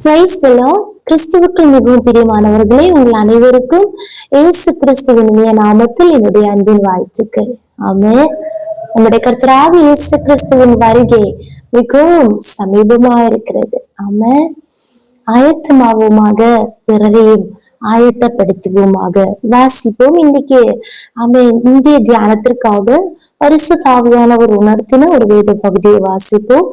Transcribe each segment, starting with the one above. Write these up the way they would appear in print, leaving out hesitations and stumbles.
Praise the Lord. கிறிஸ்துவுக்குள் மிகவும் பிரியமானவர்களே, உங்கள் அனைவருக்கும் இயேசு கிறிஸ்துவின் இனிய நாமத்தில் என்னுடைய அன்பின் வாழ்த்துக்கள். ஆமென். நம்முடைய கர்த்தராகிய இயேசு கிறிஸ்துவின் வருகை மிகவும் சமீபமா இருக்கிறது. ஆமென். ஆயத்தமாவோமாக, பிறரையும் ஆயத்தப்படுத்துவோமாக. வாசிப்போம். இன்னைக்கு இந்திய தியானத்திற்காக பரிசுத்த ஆவியானவர் உணர்த்தின ஒரு வேத பகுதியை வாசிப்போம்.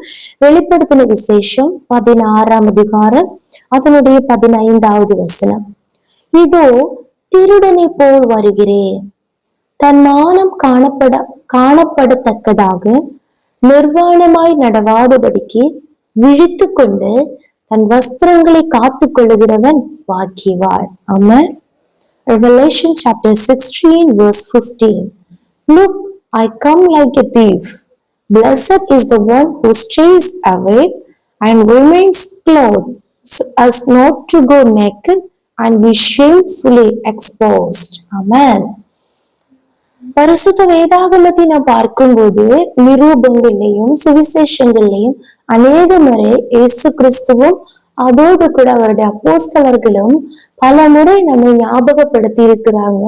வெளிப்படுத்தின விசேஷம் 16ஆம் அதிகாரம் அதனுடைய 15வது வசனம். இதோ திருடனை போல் வருகிறேன், தன் மானம் காணப்படத்தக்கதாக நிர்வாணமாய் நடவாதபடிக்கு விழித்து கொண்டு தன் வஸ்திரங்களை காத்து கொள்ளுகிறவன் பாக்கியவான். ஆமென். Revelation chapter 16 verse 15. Look, I come like a thief. Blessed is the one who stays awake and remains clothed, so as not to go naked and be shamefully exposed. Amen. பரிசுத்த வேதாகமத்தை நாம் பார்க்கும்போது நிரூபங்கள்லையும் சுவிசேஷங்கள்லையும் அநேக முறை இயேசு கிறிஸ்துவும் அதோடு கூட அவருடைய அப்போஸ்தலர்களும் பல முறை நம்மை ஞாபகப்படுத்தி இருக்கிறாங்க,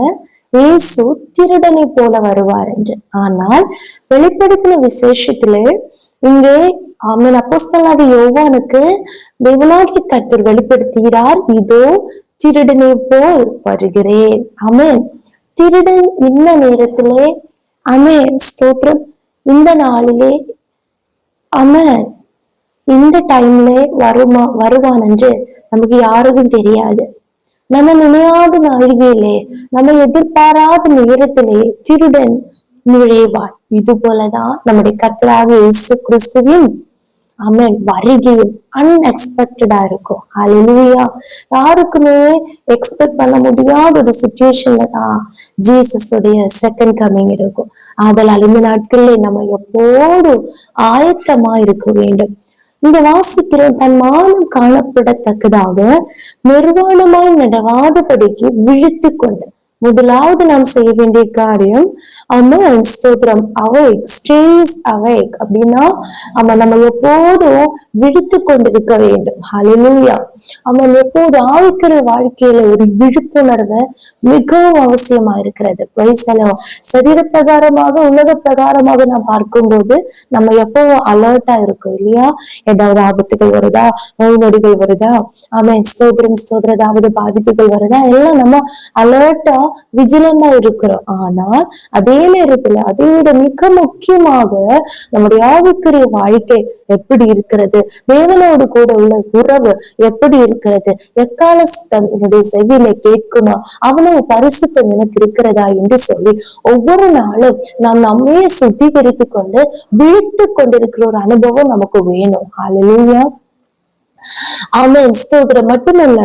இயேசு திருடனை போல வருவார் என்று. ஆனால் வெளிப்படுத்தின விசேஷத்துல இங்கே அப்போஸ்தலனாகிய யோவானுக்கு தேவனாகிய கர்த்தர் வெளிப்படுத்துகிறார், இதோ திருடனை போல் வருகிறேன். ஆமென். திருடன் இந்த நேரத்திலே, ஆமென், ஸ்தோத்திரம், இந்த நாளிலே, ஆமென், இந்த டைம்ல வருவான் என்று நமக்கு யாருக்கும் தெரியாது. நம்ம நினையாத நாழிகையிலே, நம்ம எதிர்பாராத நேரத்திலே திருடன் நுழைவான். இது போலதான் நம்முடைய கர்த்தராகிய இயேசு கிறிஸ்துவின் ஆமென் வருகையும் அன்எக்ஸ்பெக்டடா இருக்கும். ஹல்லேலூயா. யாருக்குமே எக்ஸ்பெக்ட் பண்ண முடியாத ஒரு சிச்சுவேஷன்ல தான் ஜீசஸ் உடைய செகண்ட் கமிங் இருக்கும். ஆதலால் இந்த நாட்களிலே நம்ம எப்போதும் ஆயத்தமா இருக்க வேண்டும். இந்த வாசிக்கிறோம், தன் மானம் காணப்படத்தக்கதாக நிர்வாணமாய் நடவாதபடிக்கு விழித்து கொண்டு. முதலாவது நாம் செய்ய வேண்டிய காரியம், ஸ்தோத்திரம், அவேக், ஸ்டேஸ் அவேக் அப்படின்னா நம்ம எப்போதும் விழித்து கொண்டிருக்க வேண்டும். ஹல்லேலூயா. எப்போது ஆவிக்கிற வாழ்க்கையில ஒரு விழிப்புணர்வு மிகவும் அவசியமா இருக்கிறது. சரீர பிரகாரமாக உலக பிரகாரமாக நாம் பார்க்கும்போது நம்ம எப்பவும் அலர்ட்டா இருக்கோம் இல்லையா? ஏதாவது ஆபத்துகள் வருதா, நோய் நொடிகள் வருதா, ஸ்தோத்திரம் ஸ்தோத்திரம், ஏதாவது பாதிப்புகள் வருதா, எல்லாம் நம்ம அலர்ட்டா விஜிலண்டா இருக்கிறோம். ஆனால் அதே நேரத்துல அதை விட மிக முக்கியமாக நம்முடைய ஆவிக்குரிய வாழ்க்கை எப்படி இருக்கிறது, தேவனோடு கூட உள்ள உறவு எப்படி இருக்கிறது, எக்கால சத்தம் என்னுடைய செவியில கேட்குமா, அவ்வளவு பரிசுத்தம் எனக்கு இருக்கிறதா என்று சொல்லி ஒவ்வொரு நாளும் நாம் நம்மையே சுத்திகரித்து கொண்டு விழித்து கொண்டிருக்கிற ஒரு அனுபவம் நமக்கு வேணும். ஹல்லேலூயா. ஆமென். ஸ்தோத்திரம். மட்டுமல்ல,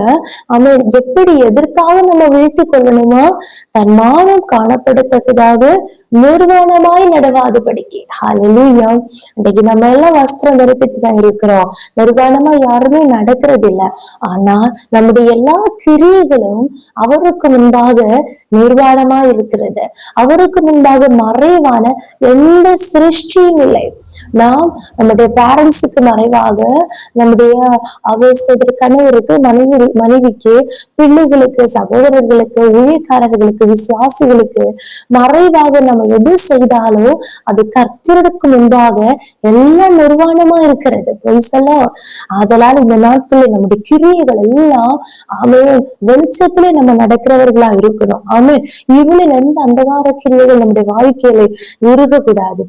ஆமென், எப்படி எதற்காக நம்ம விழித்து கொள்ளணுமா? தன் மானம் காணப்படத்தக்கதாக நிர்வாணமாய் நடவாதபடிக்கு. ஹல்லேலூயா. இன்னைக்கு நம்ம எல்லாம் வஸ்திரம் தரித்துட்டு தான் இருக்கிறோம், நிர்வாணமா யாருமே நடக்கிறது இல்லை. ஆனால் நம்முடைய எல்லா கிரியைகளும் அவருக்கு முன்பாக நிர்வாணமா இருக்கிறது. அவருக்கு முன்பாக மறைவான எந்த சிருஷ்டியும் இல்லை. நாம் நம்முடைய பேரண்ட்ஸுக்கு மறைவாக, நம்முடைய கணவருக்கு, மனைவிக்கு, பிள்ளைகளுக்கு, சகோதரர்களுக்கு, ஊழியக்காரர்களுக்கு, விசுவாசிகளுக்கு மறைவாக நம்ம எது செய்தாலும் அது கர்த்தருக்கு முன்பாக எல்லாம் நிர்வாணமா இருக்கிறது. அதனால இந்த நாட்களில் நம்முடைய கிரியைகள் எல்லாம் வெளிச்சத்திலே நம்ம நடக்கிறவர்களா இருக்கணும். இவனில் எந்த அந்தகார கிரியைகள் நம்முடைய வாழ்க்கையில இருக்கக்கூடாது.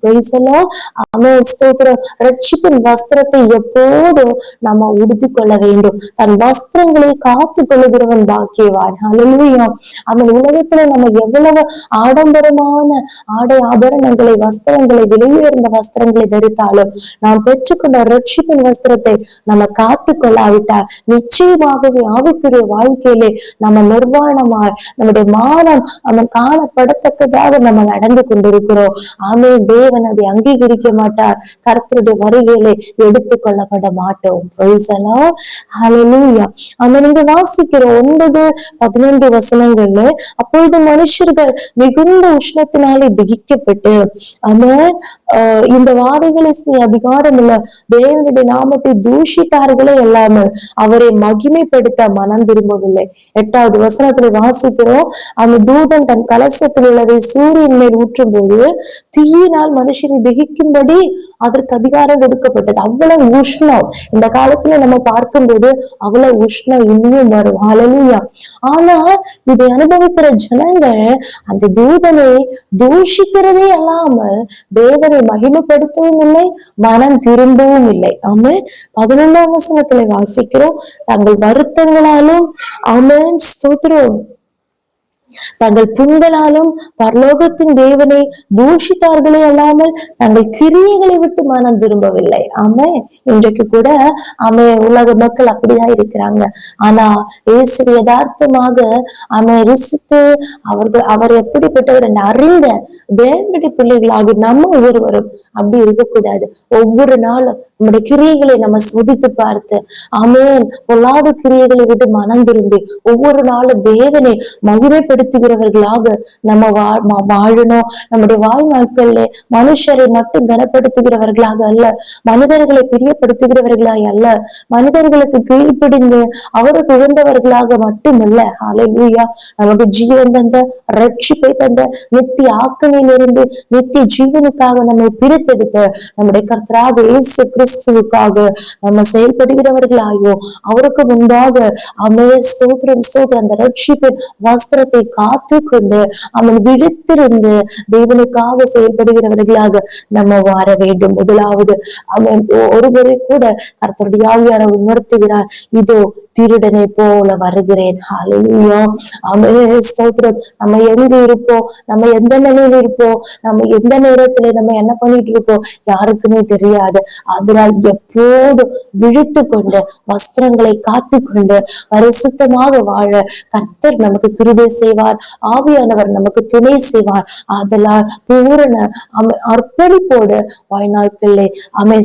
ரட்சிப்பின் வஸ்திரத்தை எப்போதும் நம்ம உடுத்தி கொள்ள வேண்டும். தன் வஸ்திரங்களை காத்து கொள்ளுகிறவன் பாக்கியவான். ஹல்லேலூயா. உலகத்துல நம்ம எவ்வளவு ஆடம்பரமான ஆடை ஆபரணங்களை, வஸ்திரங்களை, விலையுயர்ந்த வஸ்திரங்களை தரித்தாலும் நாம் பெற்றுக்கொண்ட ரட்சிப்பின் வஸ்திரத்தை நம்ம காத்து கொள்ளாவிட்டால் நிச்சயமாகவே ஆவிக்குரிய வாழ்க்கையிலே நம்ம நிர்வாணமாய் நம்முடைய மானம் காணப்படத்தக்கதாக நம்ம நடந்து கொண்டிருக்கிறோம். தேவன் அதை அங்கீகரிக்க மாட்டார். சொல்லுகிறார், கர்த்தருடைய வருகையிலே எடுத்துக் கொள்ளப்பட மாட்டோம். நீங்க வாசிக்கிற 9-11 வசனங்கள்ல, அப்பொழுது மனுஷர்கள் மிகுந்த உஷ்ணத்தினாலே திகிக்கப்பட்டு இந்த வாதைகளை அதிகாரம் உள்ள தேவனுடைய நாமத்தை தூஷித்தார்களே இல்லாமல் அவரை மகிமைப்படுத்த மனம் திரும்பவில்லை. 8வது வசனத்துல வாசிக்கிறோம், அந்த தூதன் தன் கலசத்தில் உள்ளதை சூரியன் மேல் ஊற்றும் போது தீயினால் மனுஷரை திகிக்கும்படி அதற்கு அதிகாரம் கொடுக்கப்பட்டது. அவ்வளவு உஷ்ணம் இந்த காலத்துல நம்ம பார்க்கும்போது அவ்வளவு உஷ்ணம் இன்னும் வரும். ஹல்லேலூயா. ஆனா இதை அனுபவிக்கிற ஜனங்கள் அந்த தூதனை தூஷிக்கிறதே அல்லாமல் தேவனை மகிமைப்படுத்தவும் இல்லை, மனம் திரும்பவும் இல்லை. ஆமென். 11ஆம் வசனத்துல வாசிக்கிறோம், தங்கள் வருத்தங்களாலும் ஆமென் ஸ்தோத்திரம் தங்கள் புண்களாலும் பரலோகத்தின் தேவனை தூஷித்தார்களே அல்லாமல் தங்கள் கிரியைகளை விட்டு மனம் திரும்பவில்லை. இன்றைக்கு கூட உலக மக்கள் அப்படிதான் இருக்கிறாங்க. ஆனா இயேசு யதார்த்தமாக ருசித்து அவர் எப்படிப்பட்டவர் என்று அறிந்த தேவனுடைய பிள்ளைகளாக நம்ம ஒவ்வொருவரும் அப்படி இருக்கக்கூடாது. ஒவ்வொரு நாளும் நம்முடைய கிரியைகளை நம்ம சோதித்து பார்த்து பொல்லாத கிரியைகளை விட்டு மனம் திரும்பி ஒவ்வொரு நாளும் தேவனை மகிமைப்படுத்துகிறவர்களாக நம்ம வாழணும். நம்முடைய வாழ்நாட்கள்ல மனுஷரை மட்டும் கனப்படுத்துகிறவர்களாக அல்ல, மனிதர்களை பிரியப்படுத்துகிறவர்களாக அல்ல, மனிதர்களுக்கு கீழ்ப்படிந்து அவருக்கு உகந்தவர்களாக மட்டுமல்ல. ஹல்லேலூயா. நமக்கு ஜீவன் தந்த, ரட்சிப்பை தந்த, நித்திய ஆக்கணிலிருந்து நித்திய ஜீவனுக்காக நம்மை பிரித்தெடுத்த நம்முடைய கர்த்தராகிய இயேசு கிறிஸ்துவுக்காக நம்ம செயல்படுகிறவர்களாயோ அவருக்கு முன்பாக ஸ்தோத்திரம் ஸ்தோத்திரம் அந்த ரட்சிப்பின் வஸ்திரத்தை காத்து கொண்டு அவன் விழித்திருந்து தேவனுக்காக செயல்படுகிறவர்களாக நம்ம வாழ வேண்டும். முதலாவது அவன் ஒருவரை கூட கர்த்தருடைய ஆவியார் உணர்த்துகிறார், இதோ திருடனை போல வருகிறேன். ஹல்லேலூயா. ஸ்தோத்திரம். நம்ம எங்க இருப்போம், நம்ம எந்த நிலையில இருப்போம், நம்ம எந்த நேரத்துல நம்ம என்ன பண்ணிட்டு இருக்கோம் யாருக்குமே தெரியாது. அதனால் எப்போதும் விழித்து கொண்டு வஸ்திரங்களை காத்து கொண்டு பரிசுத்தமாக வாழ கர்த்தர் நமக்கு கிருபை செய்வார். ஆவியானவர் நமக்கு துணை செய்வார். அதனால் பூரண அர்ப்பணிப்போடு வாழ்நாட்களிலே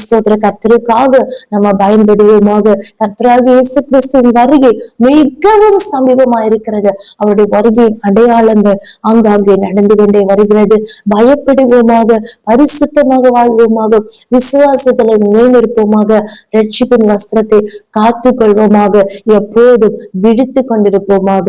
ஸ்தோத்திர கர்த்தருக்காக நம்ம பயன்படுவோமாக. கர்த்தராகிய இயேசு கிறிஸ்துவின் வருகை மிகவும் சமீபமா இருக்கிறது. அவருடைய வருகையின் அடையாளங்கள் ஆங்காங்கே நடந்து கொண்டே வருகிறது. பயப்படுவோமாக, பரிசுத்தமாக வாழ்வோமாக, விசுவாசத்துல மேலிருப்போமாக, ரட்சிப்பின் வஸ்திரத்தை காத்து கொள்வோமாக, எப்போதும் விழித்து கொண்டிருப்போமாக.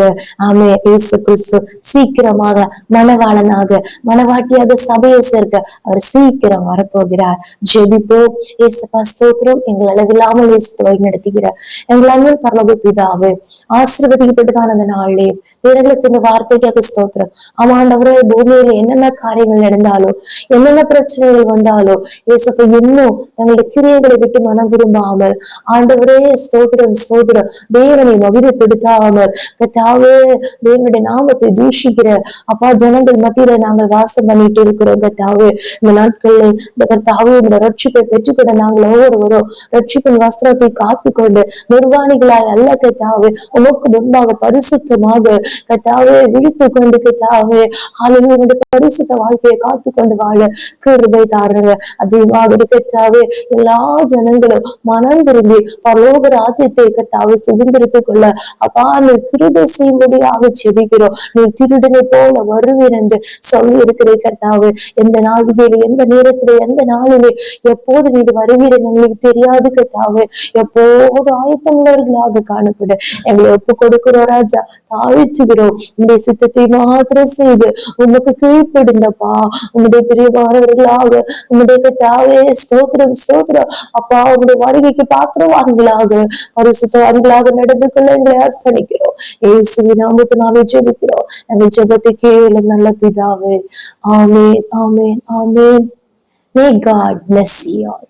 இயேசு கிறிஸ்து சீக்கிரமாக மணவாளனாக மணவாட்டியாக சபையை சேர்க்க அவர் சீக்கிரம் வரப்போகிறார். ஜெபிப்போம். இயேசுப்பா ஸ்தோத்திரம். எங்கள் அளவில்லாமல் வழி நடத்துகிறார் எங்கள் அண்ணன் பரலோக பிதாவே, ஆசீர்வதிக்கப்பட்டதான அந்த நாளிலே நேரங்களுக்கு இந்த வார்த்தைக்காக ஸ்தோத்திரம். ஆமாண்டவரே, பூமியில என்னென்ன காரியங்கள் நடந்தாலோ, என்னென்ன பிரச்சனைகள் வந்தாலோ, இயேசுப்பா இன்னும் எங்களுடைய கிரியைகளை விட்டு மனம் திரும்பாமல் ஆண்டவரே ஸ்தோத்திரம் ஸ்தோத்திரம் தேவனை மகிமைப்படுத்தாமல் கர்த்தாவே தேவனுடைய நாமத்தை தூஷிக்கிற ஜனங்கள் மத்தியில நாங்கள் வாசம் பண்ணிட்டு இருக்கிறோம். கர்த்தாவே இந்த நாட்கள்ல இந்த கர்த்தாவே இந்த ரட்சிப்பை பெற்றுக்கொண்ட நாங்கள் ஒவ்வொருவரும் ரட்சிப்பின் வஸ்திரத்தை காத்துக்கொண்டு நிர்வாணிகளாய் அல்ல கர்த்தாவே உமக்கு முன்பாக பரிசுத்தமாக கர்த்தாவே விழித்து கொண்டு கர்த்தாவே ஹல்லேலூயா பரிசுத்த வாழ்க்கையை காத்துக்கொண்டு வாழ கிருபை தாருங்க. அதிகமாக கர்த்தாவே எல்லா ஜனங்களும் மனம் திரும்பி பரலோக ராஜ்யத்தை கர்த்தாவே சுதந்திரித்துக் கொள்ள நீ கிருபை செய்யும்படியாக ஜெபிக்கிறோம். நீ திருடனை போல வருவீர் என்று சொல்லி இருக்கிற கர்த்தாவே, எந்த நாளிலே எந்த நேரத்திலே எந்த நாளிலே எப்போது நீ வருவீர் எங்களுக்கு தெரியாது கர்த்தாவே. எப்போது ஆயத்தமுள்ளவர்களாக காணப்பட எங்களை ஒப்பு கொடுக்கிறோம் ராஜா. தாழ்த்துகிறோம். உங்களுடைய சித்தத்தை மாத்திரம் செய்து உமக்கு கீழ்ப்படுங்கப்பா. உங்களுடைய பிரியமானவர்களாக உங்களுடைய கர்த்தாவே ஸ்தோத்திரம் ஸ்தோத்திரம் உங்களுடைய வருகைக்கு பாத்திரவான்களாக பரிசுத்தவான்களாக நடந்து கொள்ள எங்களை அர்ப்பணிக்கிறோம். இயேசுவின் நாமத்தினாலே ஜெபிக்கிறோம். எங்கள் ஜெபத்தை கேளும் நல்ல பிதாவே. ஆமென், ஆமென், ஆமென். May God bless you all.